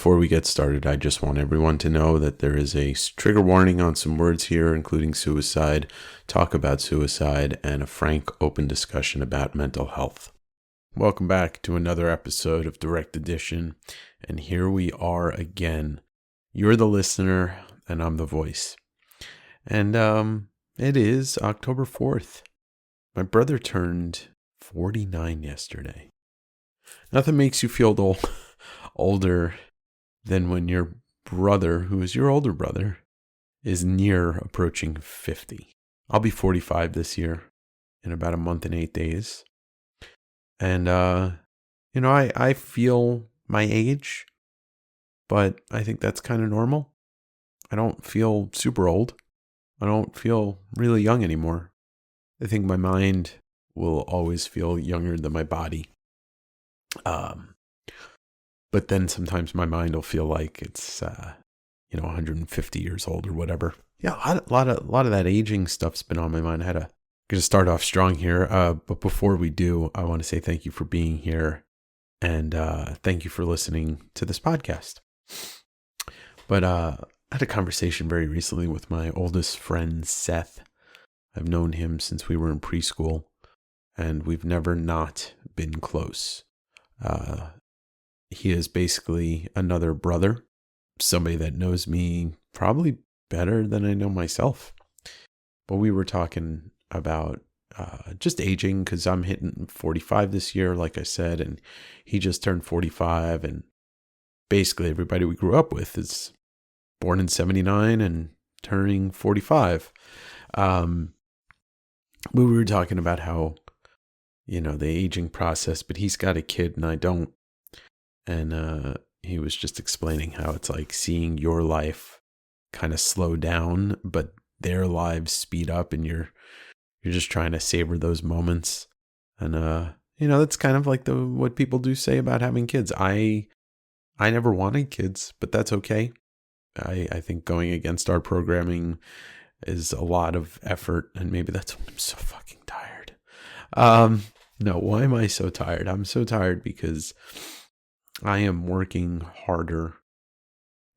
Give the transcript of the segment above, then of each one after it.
Before we get started, I just want everyone to know that there is a trigger warning on some words here, including suicide, talk about suicide, and a frank, open discussion about mental health. Welcome back to another episode of Direct Edition, and here we are again. You're the listener, and I'm the voice. And it is October 4th. My brother turned 49 yesterday. Nothing makes you feel older than when your brother, who is your older brother, is near approaching 50. I'll be 45 this year in about a month and 8 days. And, I feel my age, but I think that's kind of normal. I don't feel super old. I don't feel really young anymore. I think my mind will always feel younger than my body. But then sometimes my mind will feel like it's, 150 years old or whatever. Yeah, a lot of that aging stuff's been on my mind. I'm going to start off strong here. But before we do, I want to say thank you for being here. And thank you for listening to this podcast. But I had a conversation very recently with my oldest friend, Seth. I've known him since we were in preschool, and we've never not been close. He is basically another brother, somebody that knows me probably better than I know myself. But we were talking about just aging, because I'm hitting 45 this year, like I said, and he just turned 45, and basically everybody we grew up with is born in 79 and turning 45. We were talking about how, the aging process, but he's got a kid and I don't. And he was just explaining how it's like seeing your life kind of slow down, but their lives speed up, and you're just trying to savor those moments. And that's kind of like what people do say about having kids. I never wanted kids, but that's okay. I think going against our programming is a lot of effort, and maybe that's why I'm so fucking tired. No, why am I so tired? I'm so tired because I am working harder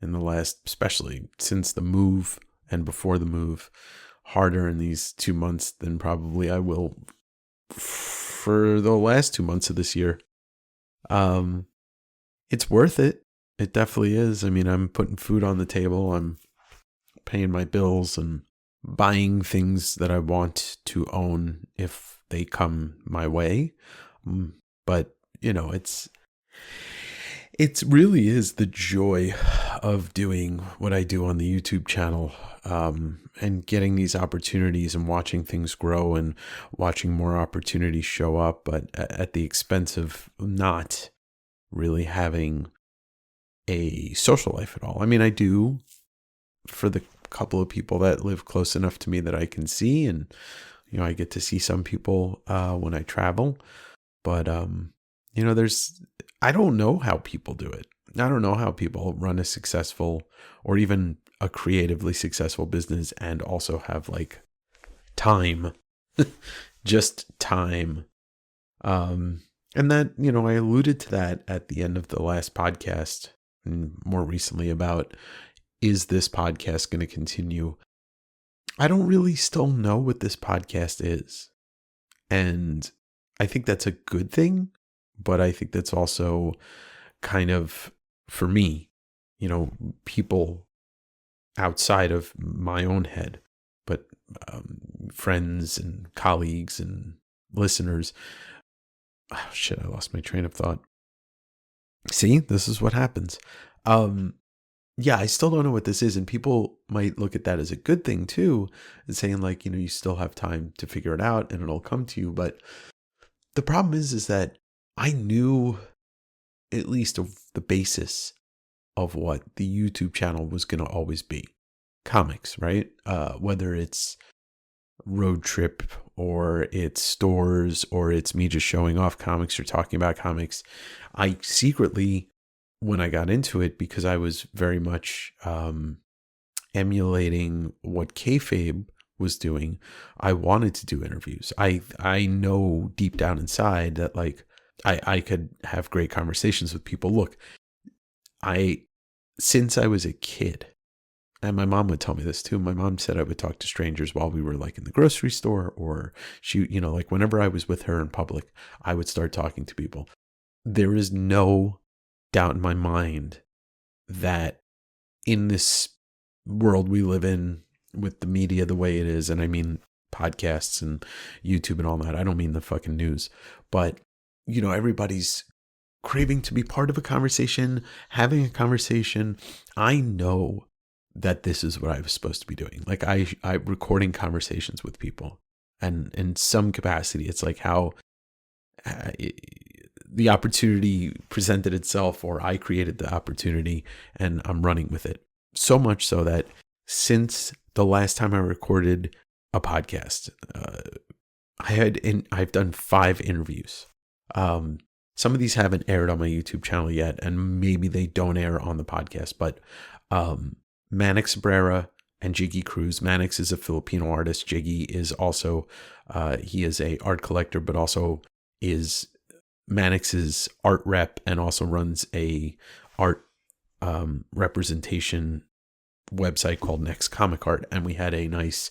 in the last, especially since the move and before the move, harder in these 2 months than probably I will for the last 2 months of this year. It's worth it. It definitely is. I mean, I'm putting food on the table. I'm paying my bills and buying things that I want to own if they come my way. But, it really is the joy of doing what I do on the YouTube channel, and getting these opportunities and watching things grow and watching more opportunities show up, but at the expense of not really having a social life at all. I mean, I do for the couple of people that live close enough to me that I can see, and I get to see some people when I travel, but I don't know how people do it. I don't know how people run a successful or even a creatively successful business and also have like time, just time. And that, I alluded to that at the end of the last podcast and more recently about, is this podcast going to continue? I don't really still know what this podcast is. And I think that's a good thing. But I think that's also kind of, for me, people outside of my own head, but friends and colleagues and listeners. Oh, shit, I lost my train of thought. See, this is what happens. Yeah, I still don't know what this is. And people might look at that as a good thing too, and saying like, you still have time to figure it out and it'll come to you. But the problem is that I knew at least of the basis of what the YouTube channel was going to always be. Comics, right? Whether it's road trip or it's stores or it's me just showing off comics or talking about comics. I secretly, when I got into it, because I was very much emulating what kayfabe was doing, I wanted to do interviews. I know deep down inside that like I could have great conversations with people. Look, I since I was a kid, and my mom would tell me this too. My mom said I would talk to strangers while we were like in the grocery store, or she, like whenever I was with her in public, I would start talking to people. There is no doubt in my mind that in this world we live in with the media the way it is, and I mean podcasts and YouTube and all that, I don't mean the fucking news, but everybody's craving to be part of a conversation, having a conversation. I know that this is what I was supposed to be doing. Like I recording conversations with people, and in some capacity, it's like how the opportunity presented itself, or I created the opportunity and I'm running with it. So much so that since the last time I recorded a podcast, I've done 5 interviews. Some of these haven't aired on my YouTube channel yet, and maybe they don't air on the podcast, but Manix Cabrera and Jiggy Cruz. Manix is a Filipino artist. Jiggy is also, he is a art collector, but also is Manix's art rep, and also runs a art representation website called Next Comic Art. And we had a nice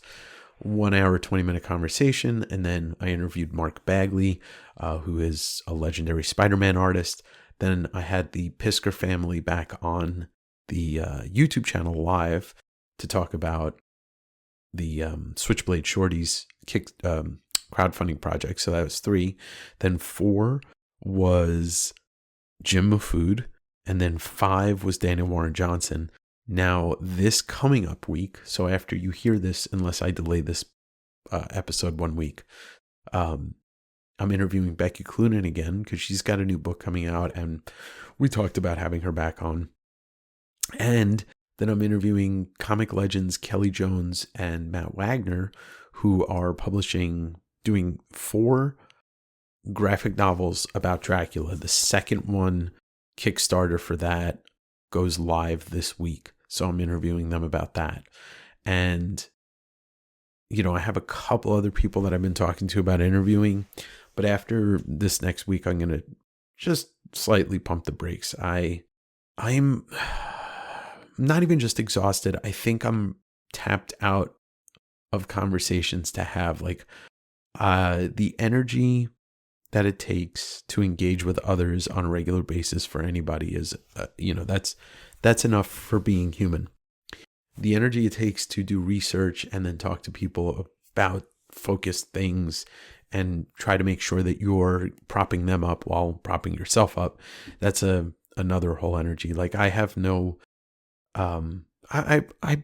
1 hour, 20-minute conversation. And then I interviewed Mark Bagley, who is a legendary Spider-Man artist. Then I had the Pisker family back on the YouTube channel live to talk about the Switchblade Shorties crowdfunding project. So that was 3. Then 4 was Jim Mafood. And then 5 was Daniel Warren Johnson. Now, this coming up week, so after you hear this, unless I delay this episode 1 week, I'm interviewing Becky Cloonan again because she's got a new book coming out, and we talked about having her back on. And then I'm interviewing comic legends Kelly Jones and Matt Wagner, who are doing 4 graphic novels about Dracula. The second one, Kickstarter for that, goes live this week. So I'm interviewing them about that. And, I have a couple other people that I've been talking to about interviewing. But after this next week, I'm going to just slightly pump the brakes. I'm not even just exhausted. I think I'm tapped out of conversations to have. Like the energy that it takes to engage with others on a regular basis for anybody is, that's enough for being human. The energy it takes to do research and then talk to people about focused things and try to make sure that you're propping them up while propping yourself up, that's another whole energy. Like I have no, I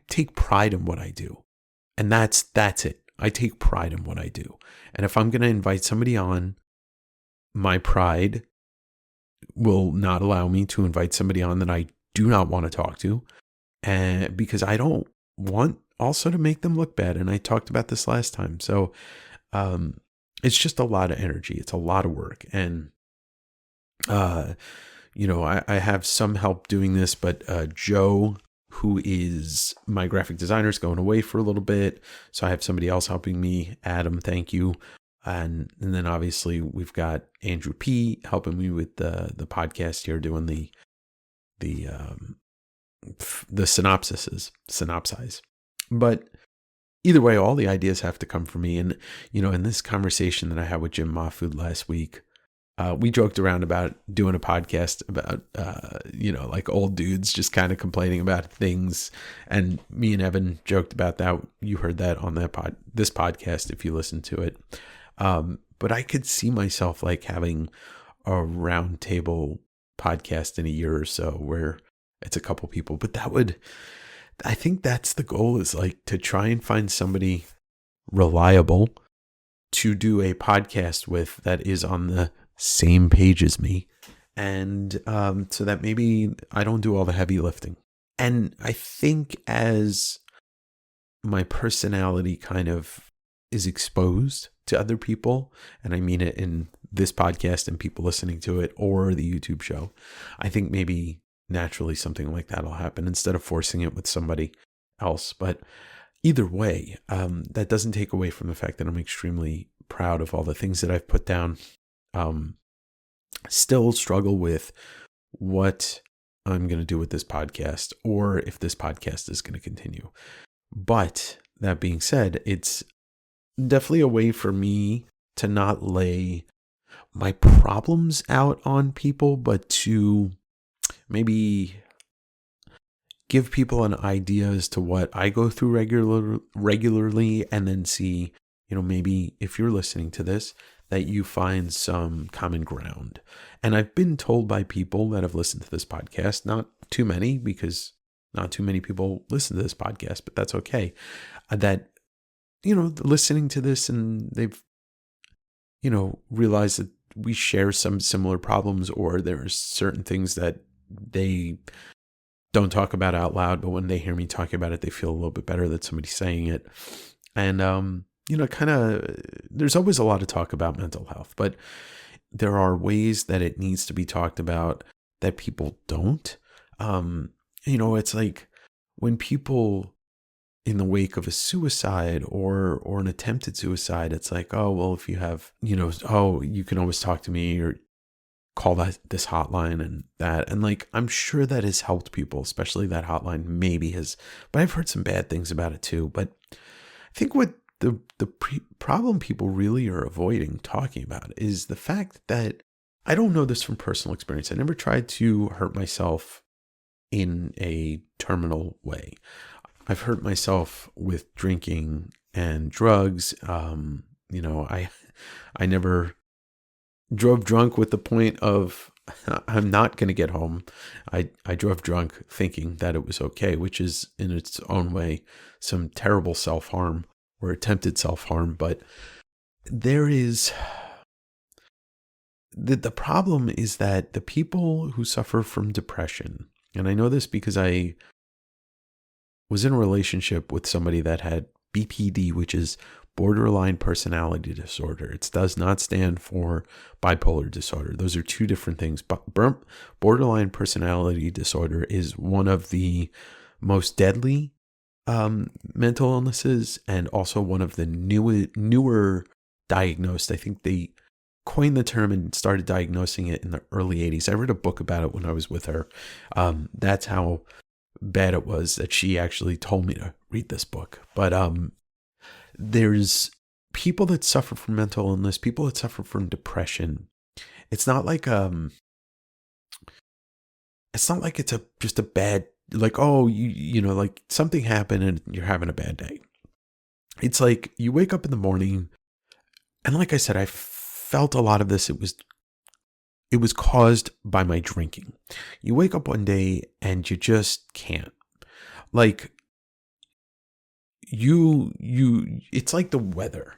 take pride in what I do, and that's it. I take pride in what I do. And if I'm going to invite somebody on, my pride will not allow me to invite somebody on that I do not want to talk to, and because I don't want also to make them look bad. And I talked about this last time. So it's just a lot of energy. It's a lot of work. And, I have some help doing this, but Joe, who is my graphic designer, is going away for a little bit. So I have somebody else helping me. Adam, thank you. And then obviously we've got Andrew P helping me with the podcast here, doing the synopsize. But either way, all the ideas have to come from me. And, in this conversation that I had with Jim Mahfood last week, we joked around about doing a podcast about, like old dudes just kind of complaining about things. And me and Evan joked about that. You heard that on this podcast if you listen to it. But I could see myself like having a round table podcast in a year or so where it's a couple people, but I think that's the goal, is like to try and find somebody reliable to do a podcast with that is on the same page as me. And so that maybe I don't do all the heavy lifting. And I think as my personality kind of is exposed to other people, and I mean it in this podcast and people listening to it or the YouTube show, I think maybe naturally something like that will happen instead of forcing it with somebody else. But either way, that doesn't take away from the fact that I'm extremely proud of all the things that I've put down. Still struggle with what I'm going to do with this podcast or if this podcast is going to continue. But that being said, it's definitely a way for me to not lay my problems out on people, but to maybe give people an idea as to what I go through regularly, and then see, maybe if you're listening to this, that you find some common ground. And I've been told by people that have listened to this podcast, not too many, because not too many people listen to this podcast, but that's okay, that, listening to this and they've, realized that we share some similar problems, or there are certain things that they don't talk about out loud, but when they hear me talking about it, they feel a little bit better that somebody's saying it. And, there's always a lot of talk about mental health, but there are ways that it needs to be talked about that people don't. It's like when people in the wake of a suicide or an attempted suicide, it's like, oh, well, if you have, oh, you can always talk to me or call this hotline and that. And like, I'm sure that has helped people, especially that hotline maybe has, but I've heard some bad things about it too. But I think what the problem people really are avoiding talking about is the fact that I don't know this from personal experience. I never tried to hurt myself in a terminal way. I've hurt myself with drinking and drugs. I never drove drunk with the point of I'm not going to get home. I drove drunk thinking that it was okay, which is in its own way some terrible self-harm or attempted self-harm. But there is the problem is that the people who suffer from depression, and I know this because I was in a relationship with somebody that had BPD, which is borderline personality disorder. It does not stand for bipolar disorder. Those are two different things. But borderline personality disorder is one of the most deadly mental illnesses, and also one of the newer diagnosed. I think they coined the term and started diagnosing it in the early 80s. I read a book about it when I was with her. That's how bad it was that she actually told me to read this book. But there's people that suffer from mental illness, people that suffer from depression. It's not like it's just a bad, like, oh, like something happened and you're having a bad day. It's like you wake up in the morning, and like I said, I felt a lot of this. It was caused by my drinking. You wake up one day and you just can't. Like it's like the weather.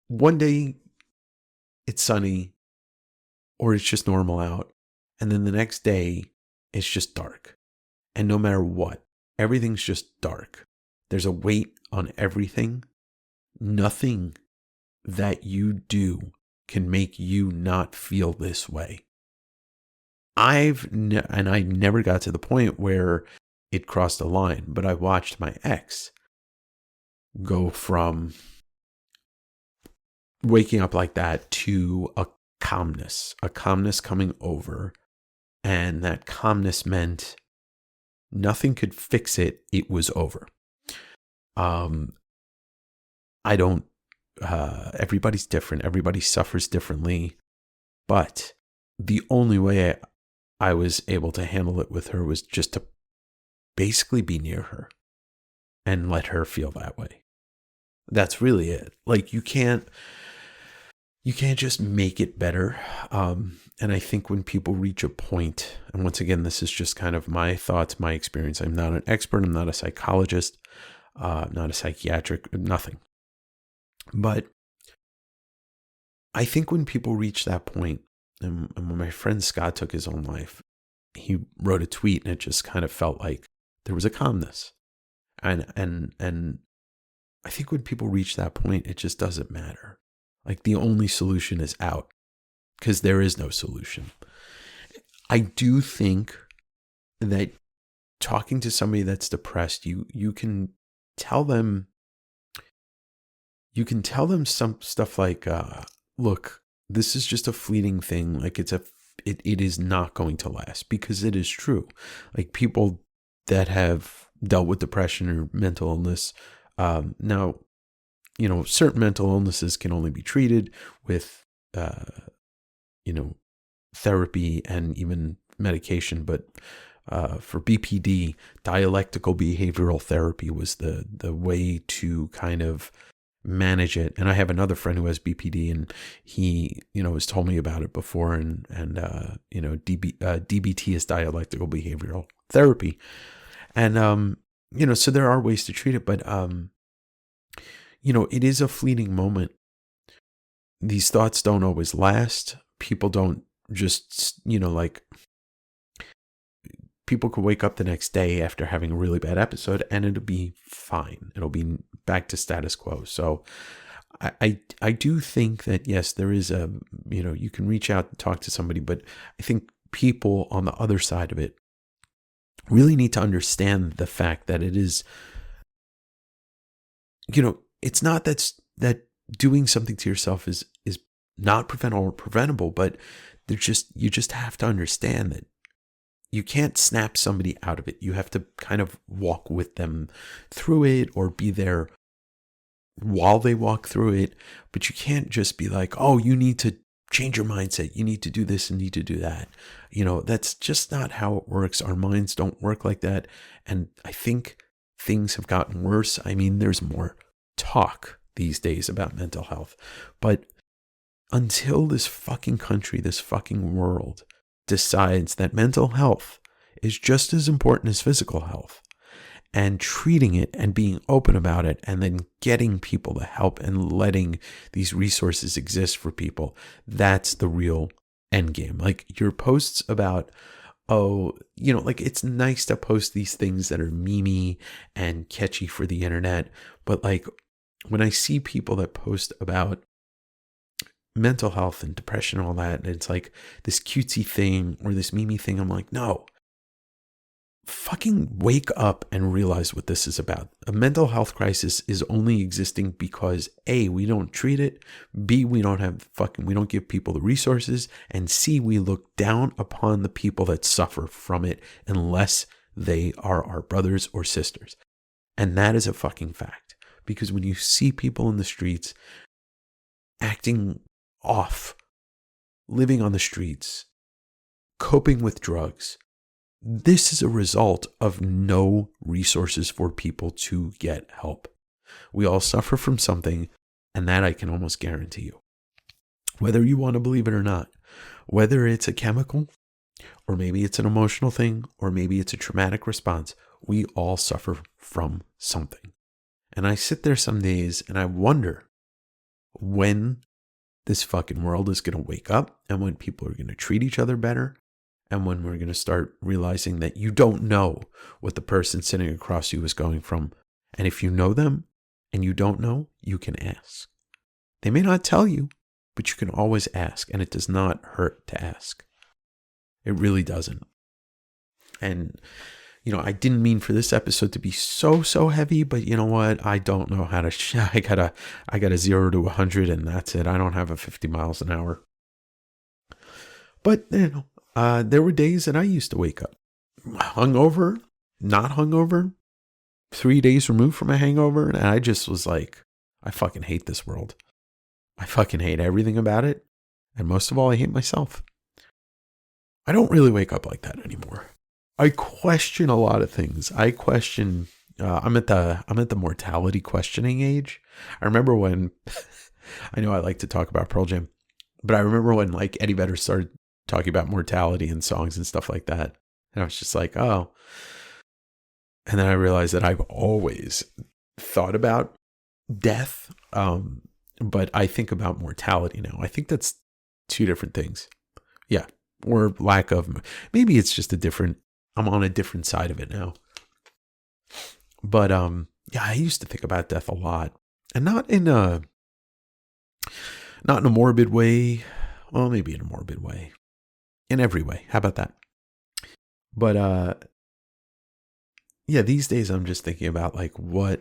One day it's sunny or it's just normal out. And then the next day it's just dark. And no matter what, everything's just dark. There's a weight on everything. Nothing that you do can make you not feel this way. I never got to the point where it crossed a line, but I watched my ex go from waking up like that to a calmness coming over. And that calmness meant nothing could fix it. It was over. Everybody's different. Everybody suffers differently. But the only way I was able to handle it with her was just to basically be near her and let her feel that way. That's really it. Like you can't just make it better. And I think when people reach a point, and once again, this is just kind of my thoughts, my experience. I'm not an expert. I'm not a psychologist, not a psychiatric, nothing. But I think when people reach that point, and when my friend Scott took his own life, he wrote a tweet and it just kind of felt like there was a calmness. And I think when people reach that point, it just doesn't matter. Like the only solution is out, because there is no solution. I do think that talking to somebody that's depressed, you can tell them some stuff like, look, this is just a fleeting thing. Like it's it is not going to last, because it is true. Like, people that have dealt with depression or mental illness, now, certain mental illnesses can only be treated with, therapy and even medication. But for BPD, dialectical behavioral therapy was the way to kind of manage it. And I have another friend who has BPD, and he, has told me about it before. And DBT is dialectical behavioral therapy. And, so there are ways to treat it, but, it is a fleeting moment. These thoughts don't always last. People don't just, people could wake up the next day after having a really bad episode and it'll be fine. It'll be back to status quo. So I do think that, yes, there is you can reach out and talk to somebody, but I think people on the other side of it really need to understand the fact that it is, it's not that doing something to yourself is not preventable, but you just have to understand that you can't snap somebody out of it. You have to kind of walk with them through it, or be there while they walk through it. But you can't just be like, oh, you need to change your mindset. You need to do this and need to do that. That's just not how it works. Our minds don't work like that. And I think things have gotten worse. I mean, there's more talk these days about mental health. But until this fucking country, this fucking world decides that mental health is just as important as physical health, and treating it and being open about it, and then getting people the help and letting these resources exist for people, that's the real end game. Like, your posts about, it's nice to post these things that are memey and catchy for the internet, but like, when I see people that post about mental health and depression and all that, and it's like this cutesy thing or this memey thing, I'm like, no, fucking wake up and realize what this is about. A mental health crisis is only existing because A, we don't treat it, B, we don't give people the resources, and C, we look down upon the people that suffer from it unless they are our brothers or sisters. And that is a fucking fact, because when you see people in the streets acting off, living on the streets, coping with drugs, this is a result of no resources for people to get help. We all suffer from something, and that I can almost guarantee you. Whether you want to believe it or not, whether it's a chemical, or maybe it's an emotional thing, or maybe it's a traumatic response, we all suffer from something. And I sit there some days and I wonder when this fucking world is going to wake up, and when people are going to treat each other better, and when we're going to start realizing that you don't know what the person sitting across you is going from. And if you know them and you don't know, you can ask. They may not tell you, but you can always ask, and it does not hurt to ask. It really doesn't. And, I didn't mean for this episode to be so heavy, but you know what? I don't know how to, I got a 0 to 100 and that's it. I don't have a 50 miles an hour. But, there were days that I used to wake up hungover, not hungover, 3 days removed from a hangover. And I just was like, I fucking hate this world. I fucking hate everything about it. And most of all, I hate myself. I don't really wake up like that anymore. I question a lot of things. I question, I'm at the mortality questioning age. I remember when, I know I like to talk about Pearl Jam, but I remember when like Eddie Vedder started talking about mortality and songs and stuff like that. And I was just like, oh. And then I realized that I've always thought about death, but I think about mortality now. I think that's two different things. Yeah. Or lack of, maybe it's just I'm on a different side of it now. But yeah, I used to think about death a lot, and not in a morbid way. Well, maybe in a morbid way. In every way. How about that? But yeah, these days I'm just thinking about like what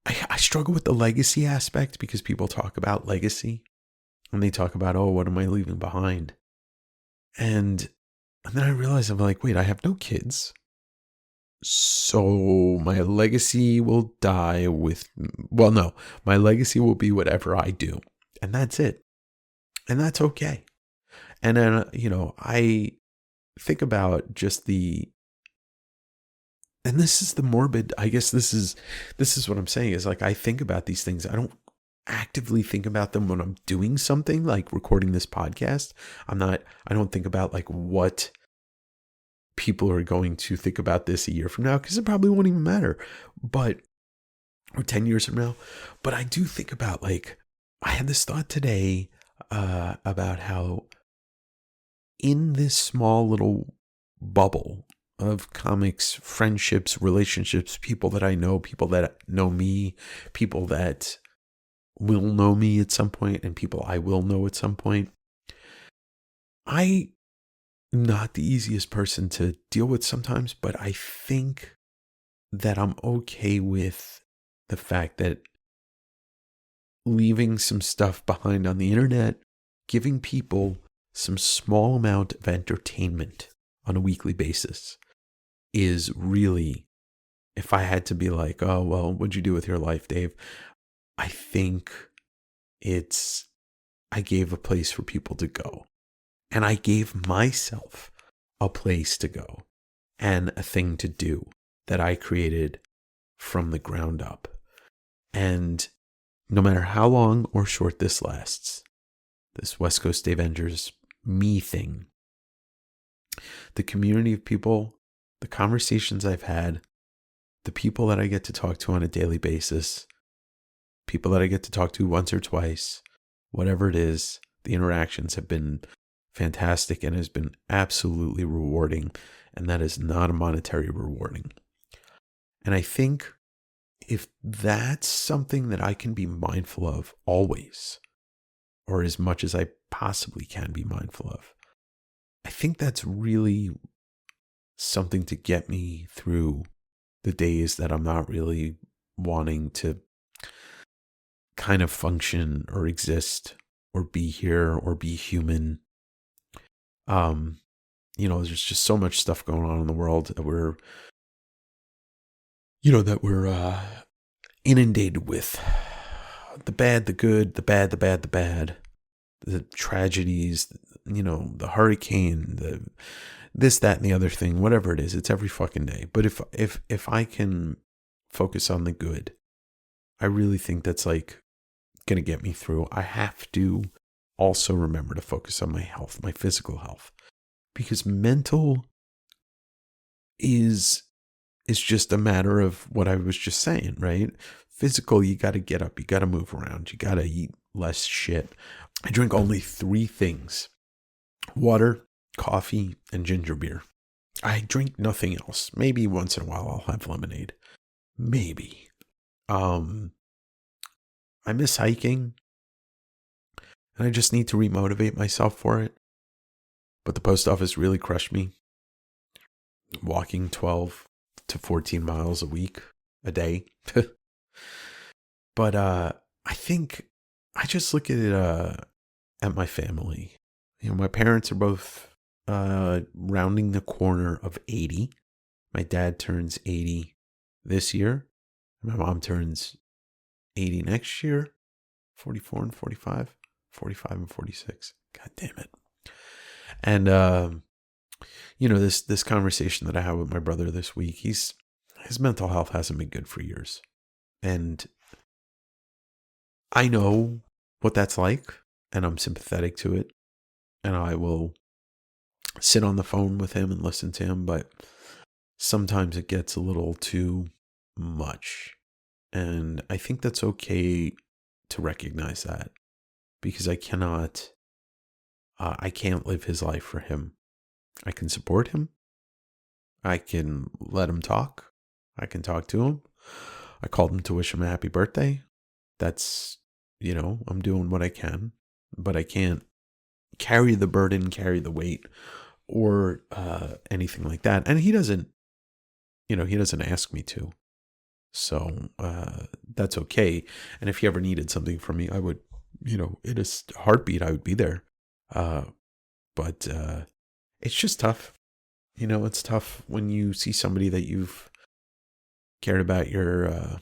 I struggle with the legacy aspect, because people talk about legacy and they talk about, oh, what am I leaving behind? And then I realized, I'm like, wait, I have no kids. So my legacy will die with, well, no, my legacy will be whatever I do. And that's it. And that's okay. And then, I think about just and this is the morbid, I guess this is what I'm saying is like, I think about these things. I don't actively think about them when I'm doing something like recording this podcast. I don't think about like what people are going to think about this a year from now, because it probably won't even matter. But, or 10 years from now. But I do think about, like, I had this thought today about how in this small little bubble of comics, friendships, relationships, people that I know, people that know me, people that will know me at some point, and people I will know at some point, I'm not the easiest person to deal with sometimes, but I think that I'm okay with the fact that leaving some stuff behind on the internet, giving people some small amount of entertainment on a weekly basis is really, if I had to be like, oh, well, what'd you do with your life, Dave? I think I gave a place for people to go. And I gave myself a place to go and a thing to do that I created from the ground up. And no matter how long or short this lasts, this West Coast Davengers me thing, the community of people, the conversations I've had, the people that I get to talk to on a daily basis, people that I get to talk to once or twice, whatever it is, the interactions have been fantastic and has been absolutely rewarding. And that is not a monetary rewarding. And I think if that's something that I can be mindful of always, or as much as I possibly can be mindful of, I think that's really something to get me through the days that I'm not really wanting to kind of function or exist or be here or be human. There's just so much stuff going on in the world that we're inundated with. The bad, the good, the bad, the bad, the bad, the tragedies, the hurricane, the this, that, and the other thing, whatever it is, it's every fucking day. But if I can focus on the good, I really think that's like going to get me through. I have to also remember to focus on my health, my physical health, because mental is just a matter of what I was just saying, right? Physical, you got to get up, you got to move around, you got to eat less shit. I drink only 3 things: water, coffee, and ginger beer. I drink nothing else. Maybe once in a while I'll have lemonade. Maybe. I miss hiking, and I just need to remotivate myself for it. But the post office really crushed me. Walking 12 to 14 miles a day. But I think I just look at it at my family. My parents are both rounding the corner of 80. My dad turns 80 this year. My mom turns 80 next year. 44 and 45. 45 and 46. God damn it. And this conversation that I had with my brother this week, his mental health hasn't been good for years. And I know what that's like, and I'm sympathetic to it. And I will sit on the phone with him and listen to him, but sometimes it gets a little too much. And I think that's okay to recognize that, because I can't live his life for him. I can support him. I can let him talk. I can talk to him. I called him to wish him a happy birthday. That's, I'm doing what I can, but I can't carry the burden, carry the weight, or anything like that. And he doesn't ask me to. So that's okay. And if he ever needed something from me, I would, in a heartbeat, I would be there. But it's just tough. It's tough when you see somebody that you've cared about your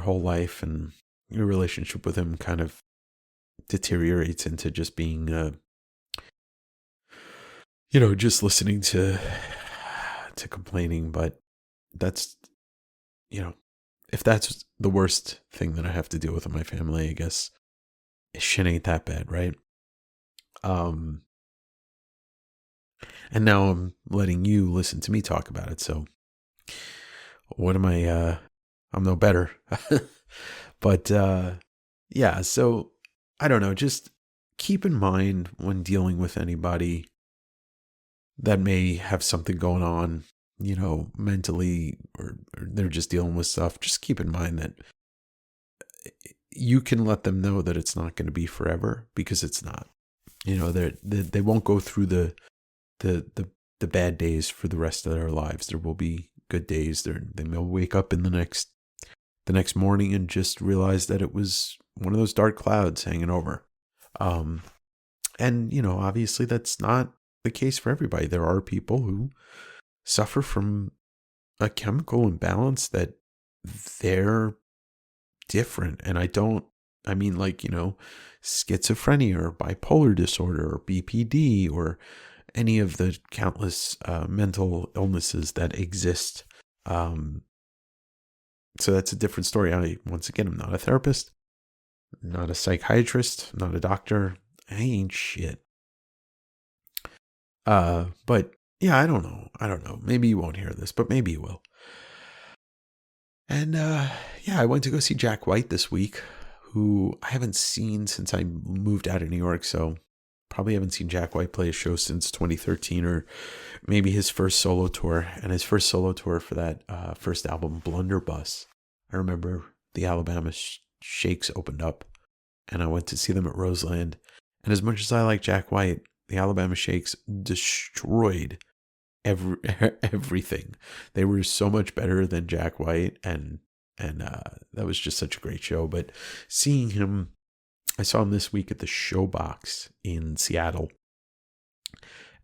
whole life, and your relationship with him kind of deteriorates into just being, just listening to complaining. But that's, you know, if that's the worst thing that I have to deal with in my family, I guess shit ain't that bad, right? Um, and now I'm letting you listen to me talk about it. So what am I? I'm no better. But yeah, so I don't know. Just keep in mind when dealing with anybody that may have something going on, mentally, or they're just dealing with stuff. Just keep in mind that you can let them know that it's not going to be forever, because it's not. They won't go through the bad days for the rest of their lives. There will be good days. They may wake up in the next morning and just realize that it was one of those dark clouds hanging over. And obviously that's not the case for everybody. There are people who suffer from a chemical imbalance that they're different. And I mean, like, schizophrenia or bipolar disorder or BPD or any of the countless mental illnesses that exist. So that's a different story. Once again, I'm not a therapist, not a psychiatrist, not a doctor. I ain't shit. But yeah, I don't know. Maybe you won't hear this, but maybe you will. And yeah, I went to go see Jack White this week, who I haven't seen since I moved out of New York. So probably haven't seen Jack White play a show since 2013, or maybe his first solo tour. And his first solo tour for that first album, Blunderbuss. I remember the Alabama Shakes opened up, and I went to see them at Roseland. And as much as I like Jack White, the Alabama Shakes destroyed everything. They were so much better than Jack White, and that was just such a great show. But seeing him, I saw him this week at the Showbox in Seattle,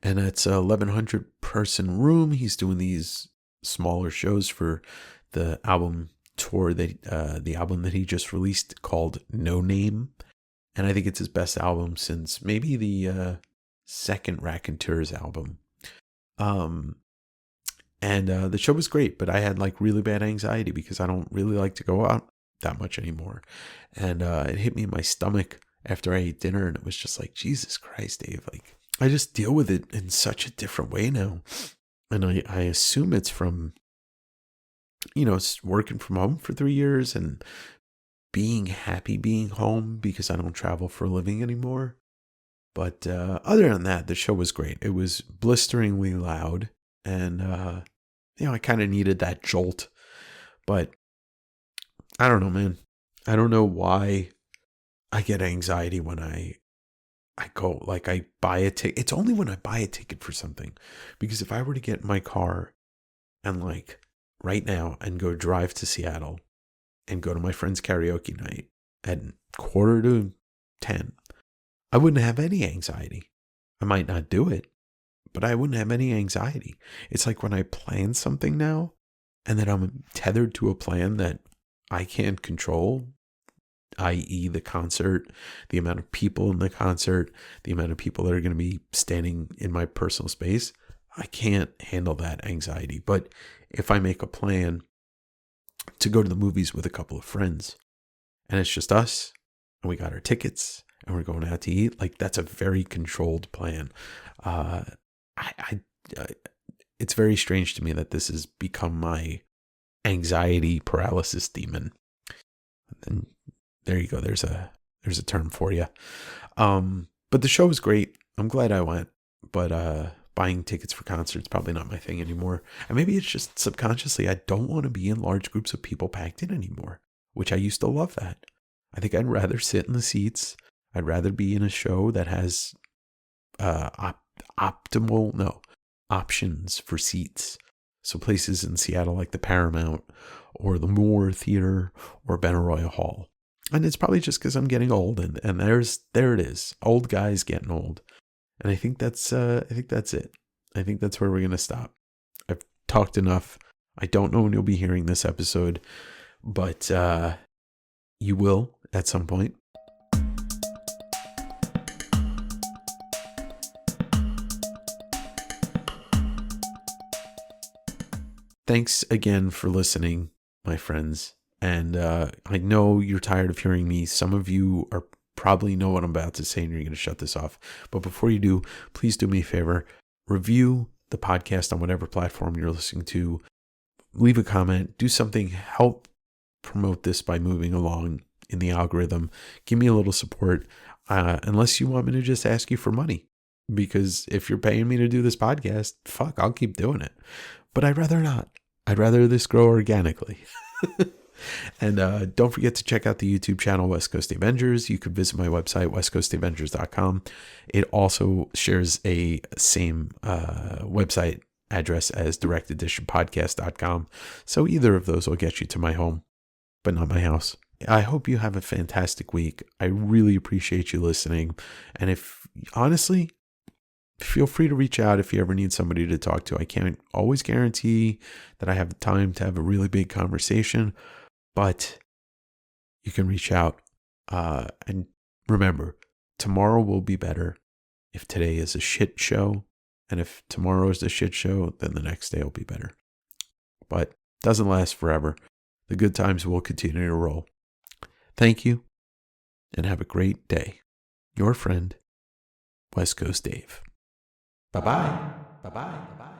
and it's a 1,100 person room. He's doing these smaller shows for the album tour, that the album that he just released called No Name, and I think it's his best album since maybe the second Raconteurs album. And the show was great, but I had like really bad anxiety because I don't really like to go out that much anymore. And it hit me in my stomach after I ate dinner, and it was just like, Jesus Christ, Dave, like I just deal with it in such a different way now. And I assume it's from, working from home for 3 years and being happy being home because I don't travel for a living anymore. But other than that, the show was great. It was blisteringly loud, and I kind of needed that jolt. But I don't know, man. I don't know why I get anxiety when I go, like, I buy a ticket. It's only when I buy a ticket for something, because if I were to get in my car and like right now and go drive to Seattle and go to my friend's karaoke night at 9:45, I wouldn't have any anxiety. I might not do it, but I wouldn't have any anxiety. It's like when I plan something now, and then I'm tethered to a plan that I can't control, i.e. the concert, the amount of people in the concert, the amount of people that are going to be standing in my personal space. I can't handle that anxiety. But if I make a plan to go to the movies with a couple of friends, and it's just us, and we got our tickets, and we're going out to eat, like, that's a very controlled plan. It's very strange to me that this has become my anxiety paralysis demon. And there you go. There's a term for you. But the show was great. I'm glad I went. But buying tickets for concerts probably not my thing anymore. And maybe it's just subconsciously I don't want to be in large groups of people packed in anymore, which I used to love that. I think I'd rather sit in the seats. I'd rather be in a show that has options for seats. So places in Seattle like the Paramount or the Moore Theater or Benaroya Hall. And it's probably just because I'm getting old, and there it is. Old guys getting old. And I think that's it. I think that's where we're going to stop. I've talked enough. I don't know when you'll be hearing this episode, but you will at some point. Thanks again for listening, my friends. And I know you're tired of hearing me. Some of you are probably know what I'm about to say and you're going to shut this off. But before you do, please do me a favor. Review the podcast on whatever platform you're listening to. Leave a comment. Do something. Help promote this by moving along in the algorithm. Give me a little support. Unless you want me to just ask you for money. Because if you're paying me to do this podcast, fuck, I'll keep doing it. But I'd rather not. I'd rather this grow organically. And don't forget to check out the YouTube channel, West Coast Avengers. You could visit my website, westcoastavengers.com. It also shares a same website address as directeditionpodcast.com. So either of those will get you to my home, but not my house. I hope you have a fantastic week. I really appreciate you listening. And if, honestly, feel free to reach out if you ever need somebody to talk to. I can't always guarantee that I have the time to have a really big conversation, but you can reach out. And remember, tomorrow will be better if today is a shit show. And if tomorrow is a shit show, then the next day will be better. But it doesn't last forever. The good times will continue to roll. Thank you, and have a great day. Your friend, West Coast Dave. Bye-bye. Bye-bye. Bye-bye.